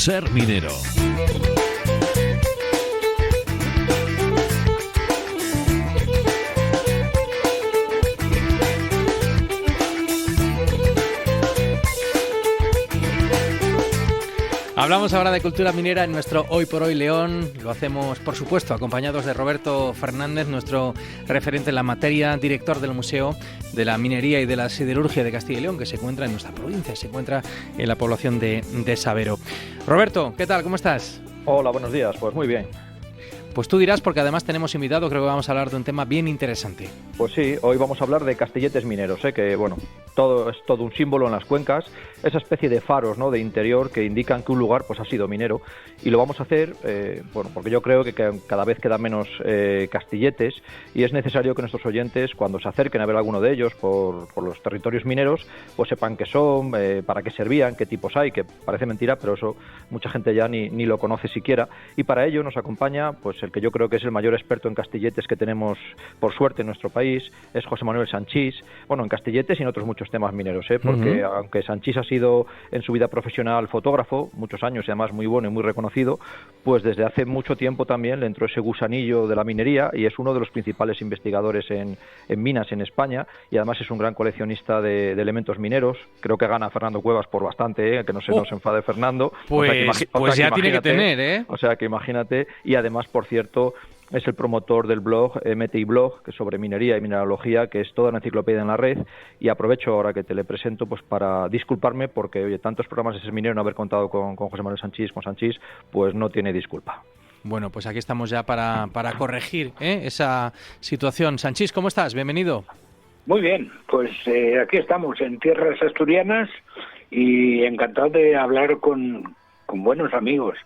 Ser minero. Hablamos ahora de cultura minera en nuestro Hoy por Hoy León. Lo hacemos, por supuesto, acompañados de Roberto Fernández, nuestro referente en la materia, director del Museo de la Minería y de la Siderurgia de Castilla y León, que se encuentra en nuestra provincia, se encuentra en la población de Sabero. Roberto, ¿qué tal? ¿Cómo estás? Hola, buenos días. Pues muy bien. Pues tú dirás, porque además tenemos invitado, creo que vamos a hablar de un tema bien interesante. Pues sí, hoy vamos a hablar de castilletes mineros, que bueno, es todo un símbolo en las cuencas, esa especie de faros, ¿no?, de interior que indican que un lugar pues ha sido minero, y lo vamos a hacer, porque yo creo que cada vez quedan menos castilletes, y es necesario que nuestros oyentes, cuando se acerquen a ver alguno de ellos por los territorios mineros, pues sepan qué son, para qué servían, qué tipos hay, que parece mentira, pero eso mucha gente ya ni lo conoce siquiera, y para ello nos acompaña pues el que yo creo que es el mayor experto en castilletes que tenemos, por suerte, en nuestro país, es José Manuel Sanchís, bueno, en castilletes y en otros muchos temas mineros, porque aunque Sanchís ha sido en su vida profesional fotógrafo, muchos años y además muy bueno y muy reconocido, pues desde hace mucho tiempo también le entró ese gusanillo de la minería y es uno de los principales investigadores en minas en España, y además es un gran coleccionista de elementos mineros. Creo que gana Fernando Cuevas por bastante, que no se nos enfade Fernando. Pues ya tiene que tener, O sea que imagínate, y además, por cierto, es el promotor del blog MTI Blog, que es sobre minería y mineralogía, que es toda una enciclopedia en la red, y aprovecho ahora que te le presento pues para disculparme porque, oye, tantos programas de Ser Minero, no haber contado con José Manuel Sanchís, pues no tiene disculpa. Bueno, pues aquí estamos ya para corregir esa situación. Sanchís, ¿cómo estás? Bienvenido. Muy bien, pues aquí estamos en tierras asturianas y encantado de hablar con buenos amigos,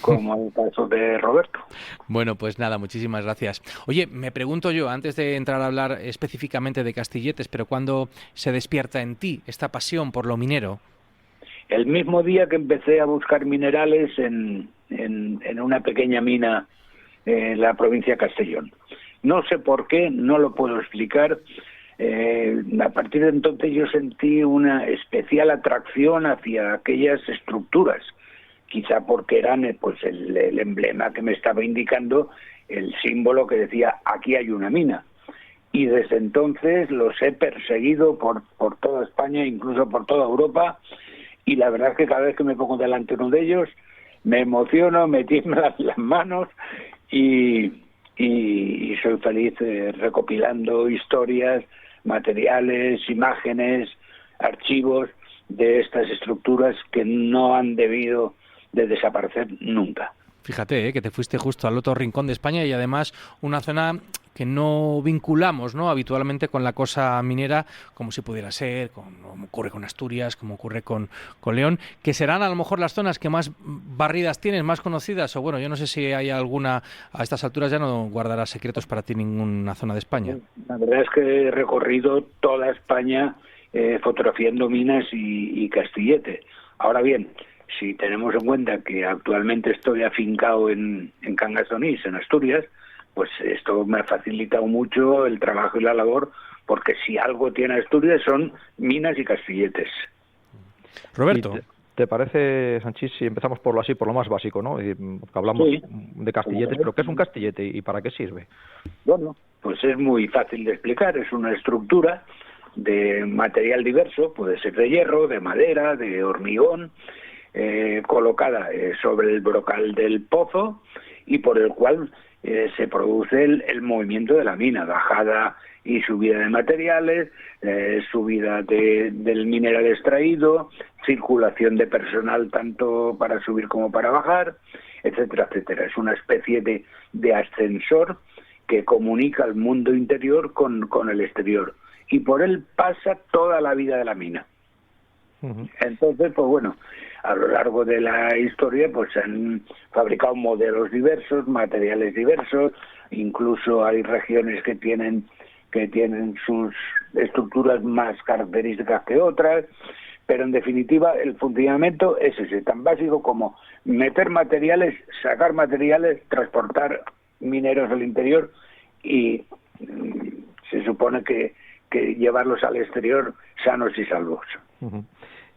como el caso de Roberto. Bueno, pues nada, muchísimas gracias. Oye, me pregunto yo, antes de entrar a hablar específicamente de castilletes, pero ¿cuándo se despierta en ti esta pasión por lo minero? El mismo día que empecé a buscar minerales en una pequeña mina en la provincia de Castellón. No sé por qué, no lo puedo explicar. A partir de entonces yo sentí una especial atracción hacia aquellas estructuras, quizá porque eran pues el emblema que me estaba indicando, el símbolo que decía aquí hay una mina. Y desde entonces los he perseguido por toda España, incluso por toda Europa, y la verdad es que cada vez que me pongo delante de uno de ellos me emociono, me tiemblan las manos y soy feliz recopilando historias, materiales, imágenes, archivos de estas estructuras que no han debido de desaparecer nunca. Fíjate, que te fuiste justo al otro rincón de España y además una zona que no vinculamos, ¿no?, habitualmente con la cosa minera, como si pudiera ser, como ocurre con Asturias, como ocurre con León, que serán a lo mejor las zonas que más barridas tienes, más conocidas, o bueno, yo no sé si hay alguna, a estas alturas ya no guardará secretos para ti ninguna zona de España. La verdad es que he recorrido toda España fotografiando minas y castillete. Ahora bien, si tenemos en cuenta que actualmente estoy afincado en Cangas de Onís, en Asturias, pues esto me ha facilitado mucho el trabajo y la labor, porque si algo tiene Asturias son minas y castilletes. Roberto. ¿Te parece, Sanchís, si empezamos por lo más básico, ¿no? Hablamos de castilletes, pero ¿qué es un castillete y para qué sirve? Bueno, pues es muy fácil de explicar. Es una estructura de material diverso, puede ser de hierro, de madera, de hormigón, colocada sobre el brocal del pozo y por el cual se produce el movimiento de la mina, bajada y subida de materiales, subida del mineral extraído, circulación de personal tanto para subir como para bajar, etcétera, etcétera. Es una especie de ascensor que comunica el mundo interior con el exterior y por él pasa toda la vida de la mina. Entonces, pues bueno, a lo largo de la historia pues se han fabricado modelos diversos, materiales diversos, incluso hay regiones que tienen sus estructuras más características que otras, pero en definitiva el funcionamiento es ese, tan básico como meter materiales, sacar materiales, transportar mineros al interior y se supone que llevarlos al exterior sanos y salvos.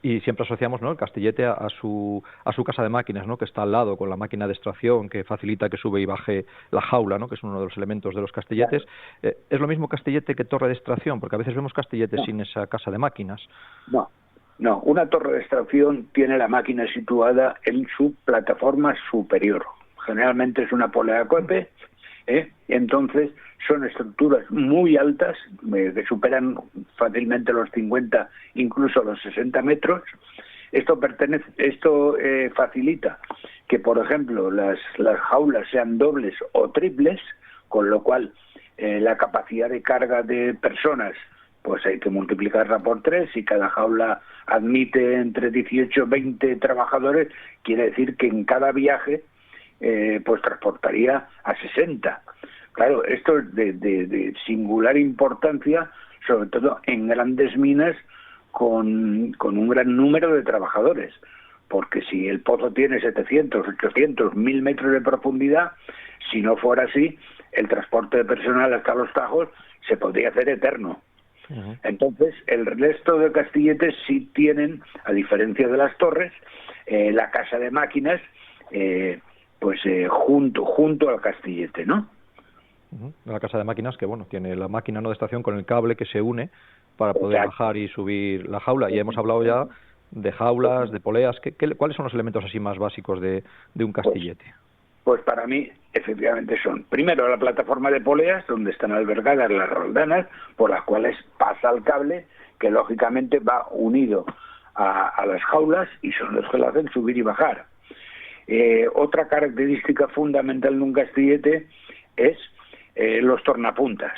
Y siempre asociamos, ¿no?, el castillete a su casa de máquinas, ¿no?, que está al lado, con la máquina de extracción que facilita que sube y baje la jaula, ¿no?, que es uno de los elementos de los castilletes. Claro. ¿Es lo mismo castillete que torre de extracción? Porque a veces vemos castilletes sin esa casa de máquinas. No, una torre de extracción tiene la máquina situada en su plataforma superior. Generalmente es una polea de cohete, entonces son estructuras muy altas, que superan fácilmente los 50, incluso los 60 metros. Esto facilita que, por ejemplo, las jaulas sean dobles o triples, con lo cual la capacidad de carga de personas pues hay que multiplicarla por 3. Si cada jaula admite entre 18 y 20 trabajadores, quiere decir que en cada viaje pues transportaría a 60. Claro, esto es de singular importancia, sobre todo en grandes minas con un gran número de trabajadores, porque si el pozo tiene 700, 800, 1000 metros de profundidad, si no fuera así, el transporte de personal hasta los tajos se podría hacer eterno. Entonces, el resto de castilletes sí tienen, a diferencia de las torres, la casa de máquinas junto al castillete, ¿no? La casa de máquinas que, bueno, tiene la máquina, ¿no?, de estación con el cable que se une para poder bajar y subir la jaula. Y hemos hablado ya de jaulas, de poleas. ¿Cuáles son los elementos así más básicos de un castillete? Pues para mí, efectivamente, son, primero, la plataforma de poleas, donde están albergadas las roldanas, por las cuales pasa el cable, que lógicamente va unido a las jaulas y son los que lo hacen subir y bajar. Otra característica fundamental de un castillete es los tornapuntas,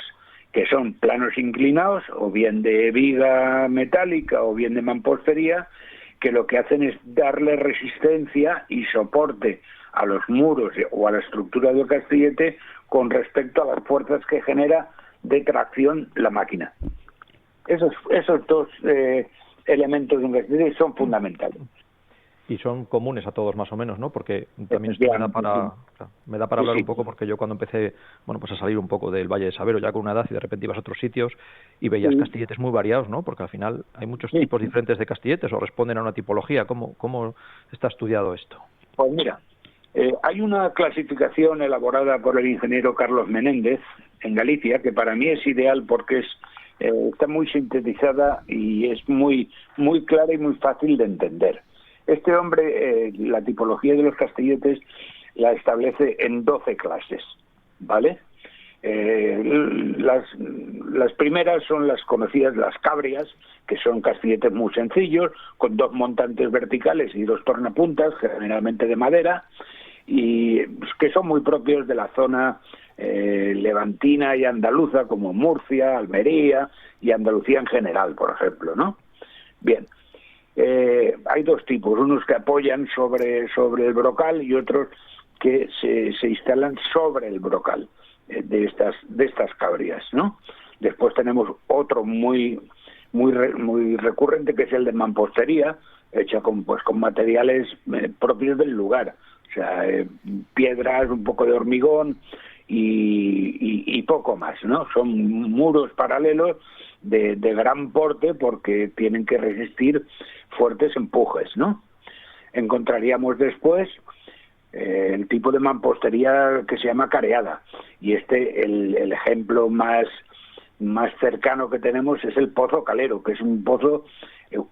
que son planos inclinados, o bien de viga metálica o bien de mampostería, que lo que hacen es darle resistencia y soporte a los muros o a la estructura del castillete con respecto a las fuerzas que genera de tracción la máquina. Esos dos elementos de un castillete son fundamentales. Y son comunes a todos más o menos, ¿no? Porque también esto me da para hablar un poco, porque yo cuando empecé, bueno, pues a salir un poco del Valle de Sabero ya con una edad, y de repente ibas a otros sitios y veías castilletes muy variados, ¿no? Porque al final hay muchos tipos diferentes de castilletes o responden a una tipología. ¿Cómo está estudiado esto? Pues mira, hay una clasificación elaborada por el ingeniero Carlos Menéndez en Galicia, que para mí es ideal porque está muy sintetizada y es muy clara y muy fácil de entender. Este hombre, la tipología de los castilletes la establece en 12 clases, ¿vale? Las primeras son las conocidas, las cabrias, que son castilletes muy sencillos, con 2 montantes verticales y 2 tornapuntas, generalmente de madera, y que son muy propios de la zona levantina y andaluza, como Murcia, Almería y Andalucía en general, por ejemplo, ¿no? Bien. Hay 2 tipos, unos que apoyan sobre el brocal y otros que se instalan sobre el brocal de estas cabrias, ¿no? Después tenemos otro muy recurrente, que es el de mampostería, hecha con materiales propios del lugar, o sea, piedras, un poco de hormigón y poco más, ¿no? Son muros paralelos de gran porte porque tienen que resistir fuertes empujes, ¿no? Encontraríamos después el tipo de mampostería que se llama careada, y el ejemplo más cercano que tenemos es el pozo calero, que es un pozo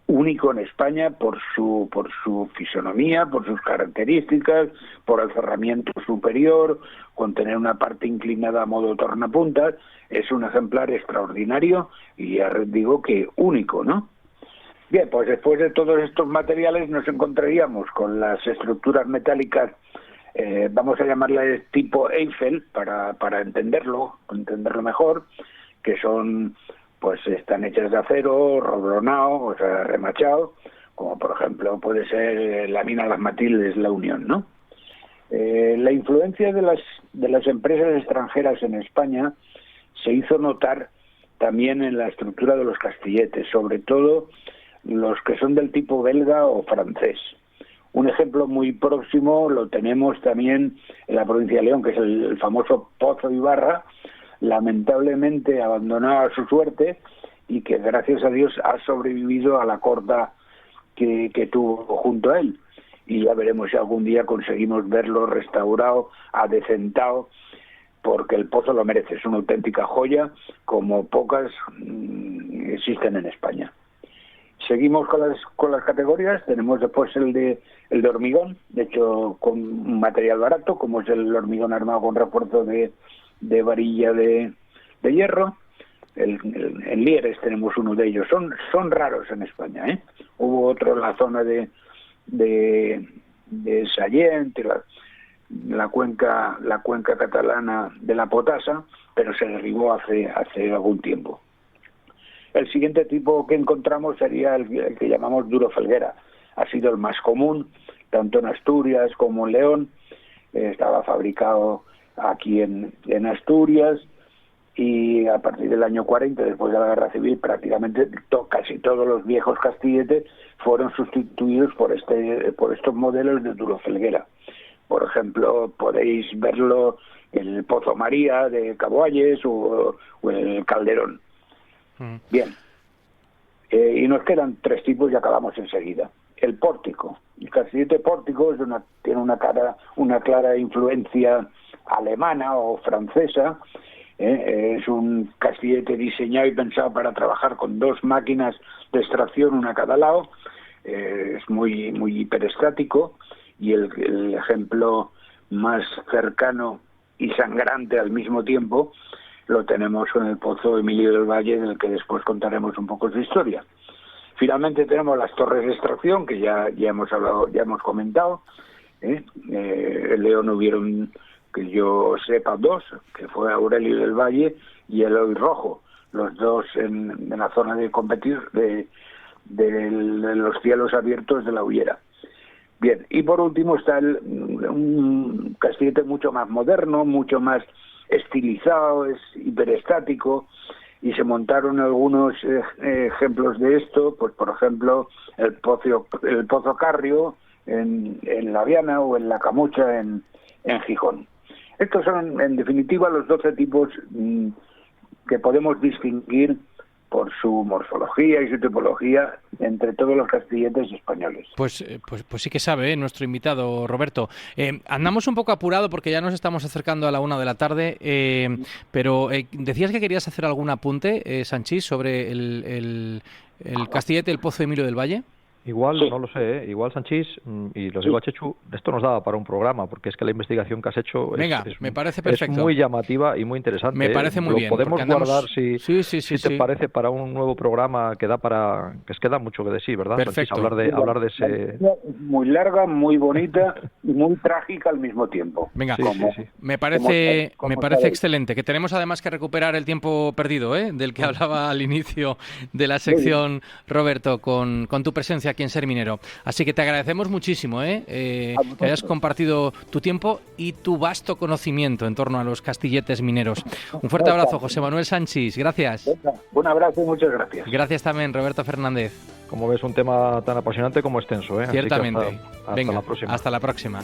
único en España por su fisonomía, por sus características, por el cerramiento superior, con tener una parte inclinada a modo tornapuntas. Es un ejemplar extraordinario y ya digo que único, ¿no? Bien, pues después de todos estos materiales nos encontraríamos con las estructuras metálicas, vamos a llamarlas tipo Eiffel para entenderlo mejor, que están hechas de acero, robronado, o sea, remachado, como por ejemplo puede ser la mina Las Matildes, La Unión, ¿no? La influencia de las empresas extranjeras en España se hizo notar también en la estructura de los castilletes, sobre todo los que son del tipo belga o francés. Un ejemplo muy próximo lo tenemos también en la provincia de León, que es el famoso Pozo Ibarra, lamentablemente abandonado a su suerte y que gracias a Dios ha sobrevivido a la corta que tuvo junto a él. Y ya veremos si algún día conseguimos verlo restaurado, adecentado, porque el pozo lo merece. Es una auténtica joya, como pocas existen en España. Seguimos con las categorías. Tenemos después el de hormigón, de hecho con un material barato, como es el hormigón armado con refuerzo de varilla de hierro. En Lieres tenemos uno de ellos. Son raros en España, ¿eh? Hubo otro en la zona de Sallent, la cuenca catalana de la Potasa, pero se derribó hace algún tiempo. El siguiente tipo que encontramos sería el que llamamos duro felguera. Ha sido el más común, tanto en Asturias como en León. Estaba fabricado aquí en Asturias, y a partir del año 40, después de la Guerra Civil, prácticamente casi todos los viejos castilletes fueron sustituidos por estos modelos de duro felguera. Por ejemplo, podéis verlo en el Pozo María de Caboalles o en el Calderón. Bien, y nos quedan 3 tipos y acabamos enseguida. El pórtico. El castillete pórtico tiene una clara influencia alemana o francesa. Es un castillete diseñado y pensado para trabajar con 2 máquinas de extracción, una a cada lado. Es muy hiperestático, y el ejemplo más cercano y sangrante al mismo tiempo lo tenemos con el Pozo Emilio del Valle, del que después contaremos un poco su historia. Finalmente tenemos las torres de extracción, que ya hemos hablado, ya hemos comentado. En León hubieron, que yo sepa, 2, que fue Aurelio del Valle y Eloy Rojo, los dos en la zona de competir de los cielos abiertos de la Hullera. Bien, y por último está un castillete mucho más moderno, mucho más estilizado, es hiperestático, y se montaron algunos ejemplos de esto, pues por ejemplo el Pozo Carrio en La Viana, o en La Camucha en Gijón. Estos son, en definitiva, los 12 tipos que podemos distinguir por su morfología y su tipología entre todos los castilletes españoles. Pues sí que sabe, nuestro invitado Roberto. Andamos un poco apurado porque ya nos estamos acercando a la 1 de la tarde, pero decías que querías hacer algún apunte, Sanchís, sobre el castillete del Pozo Emilio del Valle. Igual, sí. No lo sé, igual Sanchís, y lo digo a Chechu, esto nos daba para un programa, porque es que la investigación que has hecho me parece perfecto. Es muy llamativa y muy interesante. Me parece muy bien. Lo podemos guardar si te parece para un nuevo programa que da mucho que decir, ¿verdad? Perfecto. Sanchís, hablar de ese... Muy larga, muy bonita y muy trágica al mismo tiempo. Venga, sí. Me parece excelente, que tenemos además que recuperar el tiempo perdido, del que hablaba al inicio de la sección, Roberto, con tu presencia aquí en Ser Minero. Así que te agradecemos muchísimo que hayas compartido tu tiempo y tu vasto conocimiento en torno a los castilletes mineros. Un fuerte abrazo, José Manuel Sanchís. Gracias. Un abrazo y muchas gracias. Gracias también, Roberto Fernández. Como ves, un tema tan apasionante como extenso. Ciertamente. Así que hasta la próxima. Hasta la próxima.